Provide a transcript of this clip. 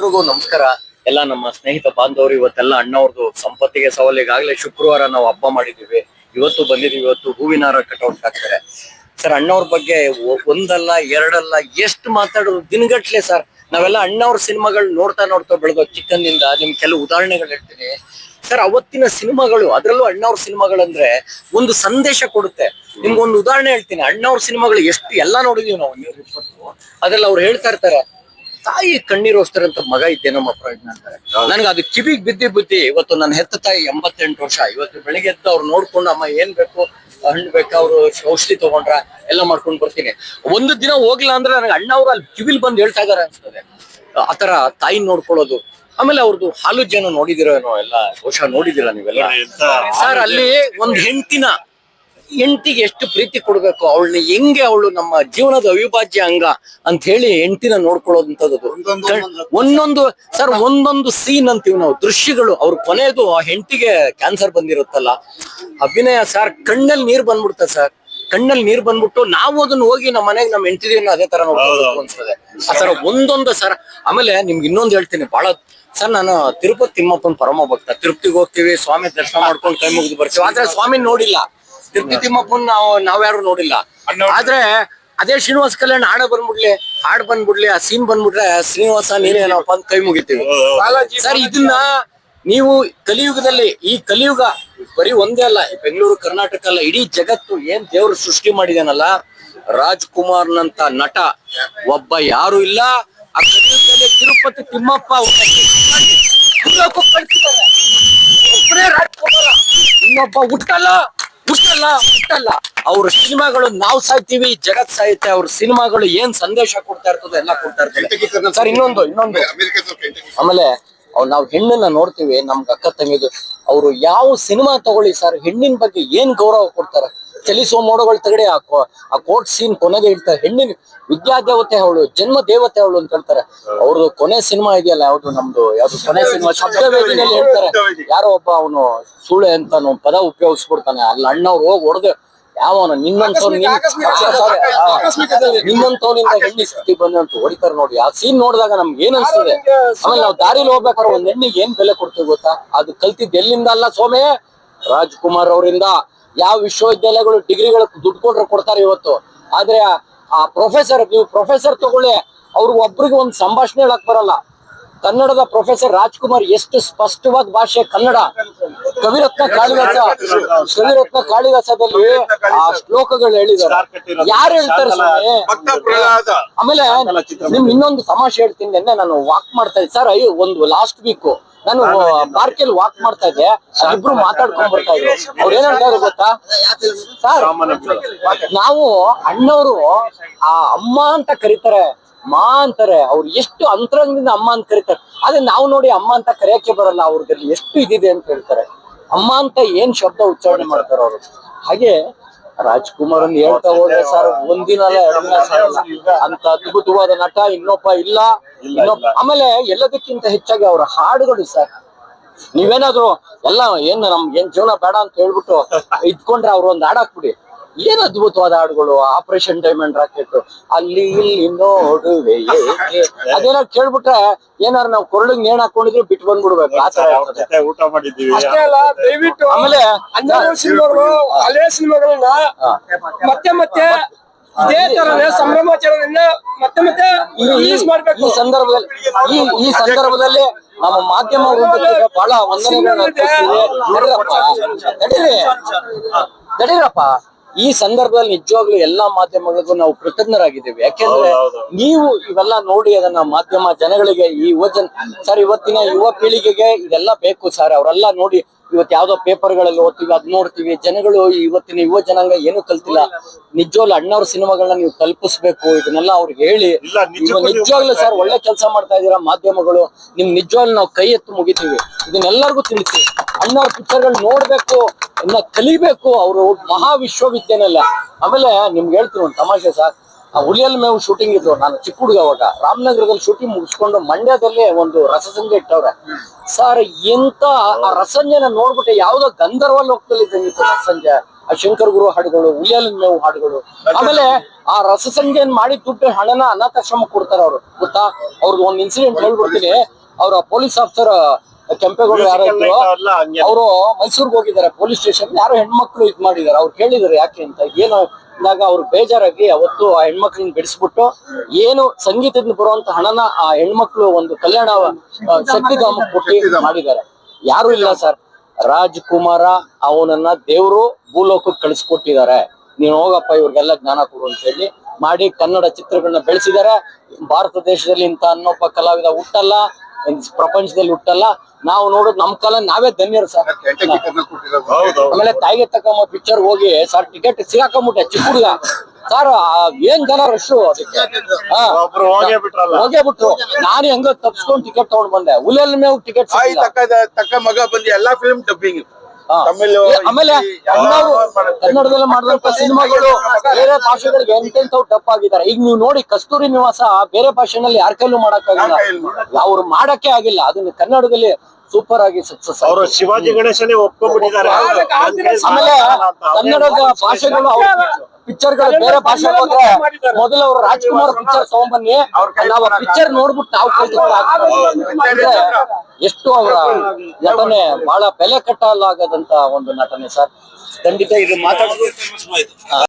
ಎಲ್ರಿಗೂ ನಮಸ್ಕಾರ. ಎಲ್ಲ ನಮ್ಮ ಸ್ನೇಹಿತ ಬಾಂಧವರು ಇವತ್ತೆಲ್ಲ ಅಣ್ಣವ್ರದ್ದು ಸಂಪತ್ತಿಗೆ ಸವಾಲಿಗಾಗಲೇ ಶುಕ್ರವಾರ ನಾವು ಹಬ್ಬ ಮಾಡಿದೀವಿ. ಇವತ್ತು ಬಂದಿದೀವಿ. ಇವತ್ತು ಹೂವಿನ ಹಾರ ಕಟೌಟ್ ಹಾಕ್ತಾರೆ ಸರ್. ಅಣ್ಣವ್ರ ಬಗ್ಗೆ ಒಂದಲ್ಲ ಎರಡಲ್ಲ ಎಷ್ಟು ಮಾತಾಡೋದು ದಿನಗಟ್ಲೆ ಸರ್. ನಾವೆಲ್ಲ ಅಣ್ಣವ್ರ ಸಿನಿಮಾಗಳು ನೋಡ್ತಾ ಬೆಳೆದೋ ಚಿಕ್ಕಂದಿಂದ. ನಿಮ್ ಕೆಲವು ಉದಾಹರಣೆಗಳು ಹೇಳ್ತೀನಿ ಸರ್. ಅವತ್ತಿನ ಸಿನಿಮಾಗಳು, ಅದ್ರಲ್ಲೂ ಅಣ್ಣವ್ರ ಸಿನಿಮಾಗಳಂದ್ರೆ ಒಂದು ಸಂದೇಶ ಕೊಡುತ್ತೆ. ನಿಮ್ಗೊಂದು ಉದಾಹರಣೆ ಹೇಳ್ತೀನಿ. ಅಣ್ಣವ್ರ ಸಿನಿಮಾಗಳು ಎಷ್ಟು ಎಲ್ಲಾ ನೋಡಿದೀವಿ ನಾವು, 120. ಅದ್ರಲ್ಲಿ ಅವ್ರು ಹೇಳ್ತಾ ಇರ್ತಾರೆ, ತಾಯಿ ಕಣ್ಣೀರೋಸ್ತಾರಂತ ಮಗ ಇದ್ದೇನಮ್ಮ ಪ್ರಯತ್ನ ಅಂತಾರೆ. ನನ್ಗೆ ಅದು ಕಿವಿಗ್ ಬಿದ್ದಿ ಇವತ್ತು ನನ್ನ ಹೆತ್ತ ತಾಯಿ 88 ವರ್ಷ. ಇವತ್ತು ಬೆಳಿಗ್ಗೆ ಎದ್ದು ಅವ್ರು ನೋಡ್ಕೊಂಡು ಅಮ್ಮ ಏನ್ ಬೇಕು, ಹಣ್ಣು ಬೇಕಾ, ಅವ್ರು ಔಷಧಿ ತಗೊಂಡ್ರ ಎಲ್ಲ ಮಾಡ್ಕೊಂಡ್ ಬರ್ತೀನಿ. ಒಂದು ದಿನ ಹೋಗ್ಲಿಲ್ಲ ಅಂದ್ರೆ ನನಗೆ ಅಣ್ಣ ಅವ್ರು ಅಲ್ಲಿ ಕಿವಿಲ್ ಬಂದು ಹೇಳ್ತಾ ಇದಾರೆ ಅನ್ಸ್ತದೆ. ಆತರ ತಾಯಿ ನೋಡ್ಕೊಳ್ಳೋದು. ಆಮೇಲೆ ಅವ್ರದ್ದು ಹಾಲು ಜನ ನೋಡಿದಿರೋ ಏನೋ, ಎಲ್ಲ ಬಹುಶಃ ನೋಡಿದಿರ ನೀವೆಲ್ಲ ಸರ್. ಅಲ್ಲಿ ಒಂದ್ ಹೆಂಡತಿಗೆ ಎಷ್ಟು ಪ್ರೀತಿ ಕೊಡ್ಬೇಕು, ಅವಳನ್ನ ಹೆಂಗೆ ಅವಳು ನಮ್ಮ ಜೀವನದ ಅವಿಭಾಜ್ಯ ಅಂಗ ಅಂತ ಹೇಳಿ ಹೆಂಡತಿನ ನೋಡ್ಕೊಳ್ಳೋದಂಥದ್ದು. ಒಂದೊಂದು ಸೀನ್ ಅಂತೀವಿ ನಾವು, ದೃಶ್ಯಗಳು. ಅವ್ರ ಕೊನೆಯದು ಆ ಹೆಂಡತಿಗೆ ಕ್ಯಾನ್ಸರ್ ಬಂದಿರುತ್ತಲ್ಲ, ಅಭಿನಯ ಸರ್. ಕಣ್ಣಲ್ಲಿ ನೀರ್ ಬಂದ್ಬಿಡ್ತ ಸರ್. ಕಣ್ಣಲ್ಲಿ ನೀರ್ ಬಂದ್ಬಿಟ್ಟು ನಾವು ಅದನ್ನ ಹೋಗಿ ನಮ್ಮ ಮನೆಗೆ ನಮ್ಮ ಹೆಂಡತಿನ ಅದೇ ತರ ನೋಡ್ಕೊಳ್ಬೇಕು ಅನ್ಸ್ತದೆ. ಆತರ ಒಂದೊಂದು ಸರ್. ಆಮೇಲೆ ನಿಮ್ಗೆ ಇನ್ನೊಂದು ಹೇಳ್ತೀನಿ ಬಹಳ ಸರ್. ನಾನು ತಿರುಪತಿ ತಿಮ್ಮಪ್ಪನ ಪರಮ ಭಕ್ತ. ತಿರುಪತಿಗೆ ಹೋಗ್ತೀವಿ, ಸ್ವಾಮಿ ದರ್ಶನ ಮಾಡ್ಕೊಂಡು ಕೈ ಮುಗಿದು ಬರ್ತೀವಿ. ಆದ್ರೆ ಸ್ವಾಮಿ ನೋಡಿಲ್ಲ. ತಿರುಪತಿ ತಿಮ್ಮಪ್ಪನ ನಾವ್ಯಾರು ನೋಡಿಲ್ಲ. ಆದ್ರೆ ಅದೇ ಶ್ರೀನಿವಾಸ ಕಲ್ಯಾಣ ಹಾಡ್ ಬಂದ್ಬಿಡ್ಲಿ ಆ ಸೀನ್ ಬಂದ್ಬಿಟ್ರೆ, ಶ್ರೀನಿವಾಸ ನೀನೇನಪ್ಪ ಅಂತ ಕೈ ಮುಗಿತೀವಿ ಸರ್. ಇದನ್ನ ನೀವು ಕಲಿಯುಗದಲ್ಲಿ, ಈ ಕಲಿಯುಗ ಬರೀ ಒಂದೇ ಅಲ್ಲ, ಬೆಂಗಳೂರು ಕರ್ನಾಟಕ ಅಲ್ಲ, ಇಡೀ ಜಗತ್ತು ಏನ್ ದೇವ್ರು ಸೃಷ್ಟಿ ಮಾಡಿದಾನಲ್ಲ, ರಾಜ್ಕುಮಾರ್ನಂತ ನಟ ಒಬ್ಬ ಯಾರು ಇಲ್ಲ. ಆ ಕಲಿಯುಗದಲ್ಲಿ ತಿರುಪತಿ ತಿಮ್ಮಪ್ಪ ರಾಜ್ಕುಮಾರ ಇನ್ನೊಬ್ಬ ಹುಟ್ಟಲ್ಲ. ಅವ್ರ ಸಿನಿಮಾಗಳು ನಾವು ಸಾಯ್ತೀವಿ, ಜಗತ್ ಸಾಯುತ್ತೆ. ಅವ್ರ ಸಿನಿಮಾಗಳು ಏನ್ ಸಂದೇಶ ಕೊಡ್ತಾ ಇರ್ತದೆ ಎಲ್ಲ ಕೊಡ್ತಾ ಇರ್ತಾರೆ ಸರ್. ಇನ್ನೊಂದು ಆಮೇಲೆ ನಾವ್ ಹೆಣ್ಣನ್ನ ನೋಡ್ತೀವಿ, ನಮ್ಗೆ ಅಕ್ಕ ತಂಗಿದು. ಅವ್ರು ಯಾವ ಸಿನಿಮಾ ತಗೊಳ್ಳಿ ಸರ್, ಹೆಣ್ಣಿನ ಬಗ್ಗೆ ಏನ್ ಗೌರವ ಕೊಡ್ತಾರೆ. ಚಲಿಸುವ ಮೋಡಗಳು ತಗಡೆ ಆ ಕೋರ್ಟ್ ಸೀನ್ ಕೊನೆಗೆ ಹೇಳ್ತಾರೆ, ಹೆಣ್ಣಿನ ವಿದ್ಯಾದೇವತೆ ಅವಳು, ಜನ್ಮ ದೇವತೆ ಅವಳು ಅಂತ ಹೇಳ್ತಾರೆ. ಅವ್ರದ್ದು ಕೊನೆ ಸಿನಿಮಾ ಇದೆಯಲ್ಲ, ಯಾವ್ದು ಕೊನೆ ಸಿನಿಮಾ ಶಬ್ದವೇದಿನಲ್ಲಿ ಹೇಳ್ತಾರೆ, ಯಾರೋ ಒಬ್ಬ ಅವನು ಸೂಳೆ ಅಂತ ಪದ ಉಪಯೋಗಿಸ್ಬಿಡ್ತಾನೆ. ಅಲ್ಲಿ ಅಣ್ಣವ್ರು ಹೋಗಿ ಹೊಡೆದು, ಯಾವನ ನಿನ್ನಂತವ್ನಿಂದ ಹೆಣ್ಣಿ ಸ್ಥಿತಿ ಬಂದಂತ ಹೊಡಿತಾರೆ ನೋಡಿ. ಆ ಸೀನ್ ನೋಡಿದಾಗ ನಮ್ಗೆ ಏನ್ ಅನ್ಸ್ತದೆ. ಆಮೇಲೆ ನಾವು ದಾರಿಲಿ ಹೋಗ್ಬೇಕಾದ್ರೆ ಒಂದ್ ಹೆಣ್ಣಿಗೆ ಏನ್ ಬೆಲೆ ಕೊಡ್ತೀವಿ ಗೊತ್ತಾ? ಅದು ಕಲ್ತಿದ್ ಎಲ್ಲಿಂದ ಅಲ್ಲ ಸೋಮೆ, ರಾಜ್ಕುಮಾರ್ ಅವರಿಂದ. ಯಾವ ವಿಶ್ವವಿದ್ಯಾಲಯಗಳು ಡಿಗ್ರಿಗಳು ದುಡ್ಡು ಕೊಟ್ರೆ ಕೊಡ್ತಾರೆ ಇವತ್ತು. ಆದ್ರೆ ಆ ನೀವು ಪ್ರೊಫೆಸರ್ ತಗೊಳ್ಳಿ, ಅವ್ರಿಗೆ ಒಬ್ರಿಗೆ ಒಂದ್ ಸಂಭಾಷಣೆ ಹೇಳಕ್ ಬರಲ್ಲ. ಕನ್ನಡದ ಪ್ರೊಫೆಸರ್ ರಾಜ್ಕುಮಾರ್ ಎಷ್ಟು ಸ್ಪಷ್ಟವಾದ ಭಾಷೆ ಕನ್ನಡ. ಕವಿರತ್ನ ಕಾಳಿದಾಸದಲ್ಲಿ ಆ ಶ್ಲೋಕಗಳು ಹೇಳಿದ್ದಾರೆ. ಯಾರು ಹೇಳ್ತಾರೆ ಸ್ವಾಮಿ? ಆಮೇಲೆ ನಿಮ್ ಇನ್ನೊಂದು ತಮಾಷೆ ಹೇಳ್ತೀನಿ. ನೆನ್ನೆ ನಾನು ವಾಕ್ ಮಾಡ್ತಾ ಇದ್ದೆ ಸರ್. ಒಂದು ಲಾಸ್ಟ್ ವೀಕ್ ನಾನು ಪಾರ್ಕಲ್ಲಿ ವಾಕ್ ಮಾಡ್ತಾ ಇದ್ದೆ. ಇಬ್ರು ಮಾತಾಡ್ಕೊಂಡ್ ಬರ್ತಾ ಇದ್ರು. ಅವ್ರು ಏನ್ ಹೇಳ್ತಾರೆ ಗೊತ್ತಾ ಸರ್? ನಾವು ಅಣ್ಣವರು ಆ ಅಮ್ಮ ಅಂತ ಕರೀತಾರೆ, ಮಾ ಅಂತಾರೆ. ಅವ್ರು ಎಷ್ಟು ಅಂತರಂಗದಿಂದ ಅಮ್ಮ ಅಂತ ಕರೀತಾರೆ. ಆದ್ರೆ ನಾವು ನೋಡಿ ಅಮ್ಮ ಅಂತ ಕರೆಯಕ್ಕೆ ಬರಲ್ಲ. ಅವ್ರದಲ್ಲಿ ಎಷ್ಟು ಇದಿದೆ ಅಂತ ಹೇಳ್ತಾರೆ. ಅಮ್ಮ ಅಂತ ಏನ್ ಶಬ್ದ ಉಚ್ಚಾರಣೆ ಮಾಡ್ತಾರೆ ಅವರು. ಹಾಗೆ ರಾಜ್ಕುಮಾರ್ ಅಂತ ಹೇಳ್ತಾ ಹೋದ್ರೆ ಸರ್, ಒಂದಿನ ಅಂತ ಅದ್ಭುತವಾದ ನಟ ಇನ್ನೊಬ್ಬ ಇಲ್ಲ. ಆಮೇಲೆ ಎಲ್ಲದಕ್ಕಿಂತ ಹೆಚ್ಚಾಗಿ ಅವರ ಹಾಡುಗಳು ಸರ್. ನೀವೇನಾದ್ರು ಎಲ್ಲ ಏನ್ ಜೀವನ ಬೇಡ ಅಂತ ಹೇಳ್ಬಿಟ್ಟು ಇದ್ಕೊಂಡ್ರೆ ಅವ್ರು ಒಂದ್ ಹಾಡಾಕ್ಬಿಡಿ, ಏನ್ ಅದ್ಭುತವಾದ ಹಾಡುಗಳು. ಆಪರೇಷನ್ ಡೈಮಂಡ್ ರಾಕೆಟ್, ಅಲ್ಲಿ ಇಲ್ಲಿ ನೋಡುವೆ, ಅದೇನಾದ್ರು ಕೇಳ್ಬಿಟ್ರೆ ಏನಾರು ನಾವು ಕೊರಳಿಗೆ ನೇಣ್ ಹಾಕೊಂಡಿದ್ರು ಬಿಟ್ಟು ಬಂದ್ಬಿಡ್ಬೇಕು. ಆತರ ಊಟ ಮಾಡಿದ್ದೀವಿ. ಅಷ್ಟೇ ಅಲ್ಲ, ದಯವಿಟ್ಟು ಆಮೇಲೆ ಸಿನಿಮಾಗಳು, ಹಳೆ ಸಿನಿಮಾಗಳನ್ನ ಮತ್ತೆ ಇದೇ ತರನೇ ಸಂಭ್ರಮಾಚರಣೆಯಿಂದ ಮತ್ತೆ ರಿಲೀಸ್ ಮಾಡ್ಬೇಕು. ಈ ಸಂದರ್ಭದಲ್ಲಿ ನಮ್ಮ ಮಾಧ್ಯಮ ಬಹಳ ವಂದನೆಗಳನ್ನ ನಡೀರಪ್ಪ. ಈ ಸಂದರ್ಭದಲ್ಲಿ ನಿಜವಾಗ್ಲೂ ಎಲ್ಲಾ ಮಾಧ್ಯಮಗಳಿಗೂ ನಾವು ಕೃತಜ್ಞರಾಗಿದ್ದೇವೆ. ಯಾಕೆಂದ್ರೆ ನೀವು ಇವೆಲ್ಲ ನೋಡಿ ಅದನ್ನ ಮಾಧ್ಯಮ ಜನಗಳಿಗೆ, ಈ ಸರ್ ಇವತ್ತಿನ ಯುವ ಪೀಳಿಗೆಗೆ ಇದೆಲ್ಲ ಬೇಕು ಸರ್. ಅವರೆಲ್ಲ ನೋಡಿ ಇವತ್ತು ಯಾವ್ದೋ ಪೇಪರ್ಗಳಲ್ಲಿ ಓದ್ತೀವಿ, ಅದ್ ನೋಡ್ತೀವಿ. ಜನಗಳು ಇವತ್ತಿನ ಯುವ ಜನಾಂಗ ಏನು ಕಲ್ತಿಲ್ಲ. ನಿಜವಾಗ್ಲೂ ಅಣ್ಣವ್ರ ಸಿನಿಮಾಗಳನ್ನ ನೀವು ತಲುಪಿಸ್ಬೇಕು. ಇದನ್ನೆಲ್ಲ ಅವ್ರಿಗೆ ಹೇಳಿ. ನಿಜವಾಗ್ಲೂ ಸರ್ ಒಳ್ಳೆ ಕೆಲಸ ಮಾಡ್ತಾ ಇದೀರಾ ಮಾಧ್ಯಮಗಳು. ನಿಮ್ ನಿಜವಾಗ್ಲೂ ನಾವು ಕೈ ಎತ್ತು ಮುಗಿತೀವಿ. ಇದನ್ನೆಲ್ಲರಿಗೂ ತಿಳಿಸಿ. ಅಣ್ಣವ್ರ ಪಿಕ್ಚರ್ಗಳು ನೋಡ್ಬೇಕು, ಇನ್ನ ಕಲಿಬೇಕು. ಅವರು ಮಹಾ ವಿಶ್ವವಿದ್ಯಾನಿಲಯ. ಆಮೇಲೆ ನಿಮ್ಗೆ ಹೇಳ್ತೀನಿ ಒಂದು ತಮಾಷೆ ಸರ್. ಹುಲಿಯಲ್ ಮೇವು ಶೂಟಿಂಗ್ ಇದ್ರು. ನಾನು ಚಿಕ್ಕ ಹುಡುಗ ಅವಾಗ ರಾಮನಗರದಲ್ಲಿ ಶೂಟಿಂಗ್ ಮುಗಿಸ್ಕೊಂಡು ಮಂಡ್ಯದಲ್ಲಿ ಒಂದು ರಸಸಂಜೆ ಇಟ್ಟವ್ರೆ ಸರ್. ಎಂತ ಆ ರಸಂಜೆನ ನೋಡ್ಬಿಟ್ಟೆ, ಯಾವ್ದೋ ಗಂಧರ್ವ ಲೋಕದಲ್ಲಿ ಇದ್ದಂಗಿತ್ತು ರಸಂಜೆ. ಆ ಶಂಕರ್ ಗುರು ಹಾಡುಗಳು, ಹುಲಿಯಲಿನ ಮೇವು ಹಾಡುಗಳು, ಆಮೇಲೆ ಆ ರಸಸಂಜೆಯನ್ ಮಾಡಿ ದುಡ್ಡು ಹಣನ ಅನಾಥಾಶ್ರಮ ಕೊಡ್ತಾರೆ ಅವ್ರು, ಗೊತ್ತಾ? ಅವ್ರದ್ದು ಒಂದು ಇನ್ಸಿಡೆಂಟ್ ಹೇಳ್ಬಿಡ್ತೀನಿ. ಅವ್ರ ಪೊಲೀಸ್ ಆಫೀಸರ್ ಕೆಂಪೇಗೌಡ ಯಾರೋ ಇದ್ರು, ಅವರು ಮೈಸೂರ್ಗೆ ಹೋಗಿದ್ದಾರೆ. ಪೊಲೀಸ್ ಸ್ಟೇಷನ್ ಯಾರೋ ಹೆಣ್ಮಕ್ಳು ಇದ್ ಮಾಡಿದಾರೆ. ಅವ್ರು ಕೇಳಿದಾರೆ ಯಾಕೆ ಅಂತ. ಏನು ಇದಾಗ ಅವ್ರು ಬೇಜಾರಾಗಿ ಅವತ್ತು ಆ ಹೆಣ್ಮಕ್ಳನ್ನ ಬಿಡಿಸ್ಬಿಟ್ಟು ಏನು ಸಂಗೀತದಿಂದ ಬರುವಂತ ಹಣನ ಆ ಹೆಣ್ಮಕ್ಳು ಒಂದು ಕಲ್ಯಾಣ ಶಕ್ತಿಧಾಮಕ್ಕೆ ಕೊಟ್ಟು ಮಾಡಿದ್ದಾರೆ. ಯಾರು ಇಲ್ಲ ಸರ್, ರಾಜ್ಕುಮಾರ ಅವನನ್ನ ದೇವ್ರು ಭೂಲೋಕಕ್ಕೆ ಕಳಿಸ್ಕೊಟ್ಟಿದ್ದಾರೆ. ನೀನ್ ಹೋಗಪ್ಪ ಇವ್ರಿಗೆಲ್ಲ ಜ್ಞಾನ ಕೊಡು ಅಂತ ಹೇಳಿ ಮಾಡಿ ಕನ್ನಡ ಚಿತ್ರಗಳನ್ನ ಬೆಳೆಸಿದ್ದಾರೆ. ಭಾರತ ದೇಶದಲ್ಲಿ ಇಂತ ಅನ್ನೊಬ್ಬ ಕಲಾವಿದ ಹುಟ್ಟಲ್ಲ, ಪ್ರಪಂಚದಲ್ಲಿ ಹುಟ್ಟಲ್ಲ. ನಾವು ನೋಡೋದು ನಮ್ ಕಾಲ ನಾವೇ ಧನ್ಯರು ಸರ್. ಆಮೇಲೆ ತಾಯಿಗೆ ತಕ್ಕಮ್ಮ ಪಿಕ್ಚರ್ ಹೋಗಿ ಸರ್ ಟಿಕೆಟ್ ಸಿಗಾಕೊಂಬಿಟ್ಟೆ ಚಿಕ್ಕ ಹುಡುಗ ಸರ್. ಏನ್ ಜನ ರಶ್ ಅದಕ್ಕೆ ಹೋಗೇ ಬಿಟ್ರು. ನಾನು ಹೆಂಗ ತಪ್ಸ್ಕೊಂಡ್ ಟಿಕೆಟ್ ತಗೊಂಡ್ ಬಂದೆ. ಹುಲಿಯಲ್ಲಿ ಮೇವು ಟಿಕೆಟ್ ತಕ್ಕ ಮಗ ಬಂದು ಎಲ್ಲಾ ಫಿಲ್ಮ್ ಡಬ್ಬಿಂಗ್ ಆಮೇಲೆ ಕನ್ನಡದಲ್ಲಿ ಮಾಡಿದಂತ ಸಿನಿಮಾಗಳು ಬೇರೆ ಭಾಷೆಗಳಿಗೆ ಎಂತೆಂತವ್ ಡಪ್ ಆಗಿದ್ದಾರೆ. ಈಗ ನೀವು ನೋಡಿ ಕಸ್ತೂರಿ ನಿವಾಸ ಬೇರೆ ಭಾಷೆನಲ್ಲಿ ಯಾರ ಕೈಲೂ ಮಾಡಕ್ಕಾಗಿಲ್ಲ, ಅವ್ರು ಮಾಡಕ್ಕೆ ಆಗಿಲ್ಲ. ಅದನ್ನ ಕನ್ನಡದಲ್ಲಿ ಸೂಪರ್ ಆಗಿ ಸಕ್ಸಸ್. ಅವರು ಶಿವಾಜಿ ಗಣೇಶನೇ ಒಪ್ಕೊಂಡ್ಬಿಟ್ಟಿದ್ದಾರೆ. ಆಮೇಲೆ ಕನ್ನಡದ ಭಾಷೆಗಳು ಪಿಕ್ಚರ್ಗಳು ಬೇರೆ ಭಾಷೆ ಹೋದ್ರೆ ಮೊದಲು ಅವರು ರಾಜ್ಕುಮಾರ್ ಪಿಕ್ಚರ್ ತಗೊಂಡ್ಬನ್ನಿ, ನಾವು ಪಿಕ್ಚರ್ ನೋಡ್ಬಿಟ್ಟು ನಾವು ಕಲ್ತ್ಕೊಂಡ್ರೆ ಎಷ್ಟು ಅವರ ನಟನೆ ಬಹಳ ಬೆಲೆ ಕಟ್ಟಲಾಗದಂತ ಒಂದು ನಟನೆ ಸರ್. ಖಂಡಿತ ಇದು ಮಾತಾಡೋದು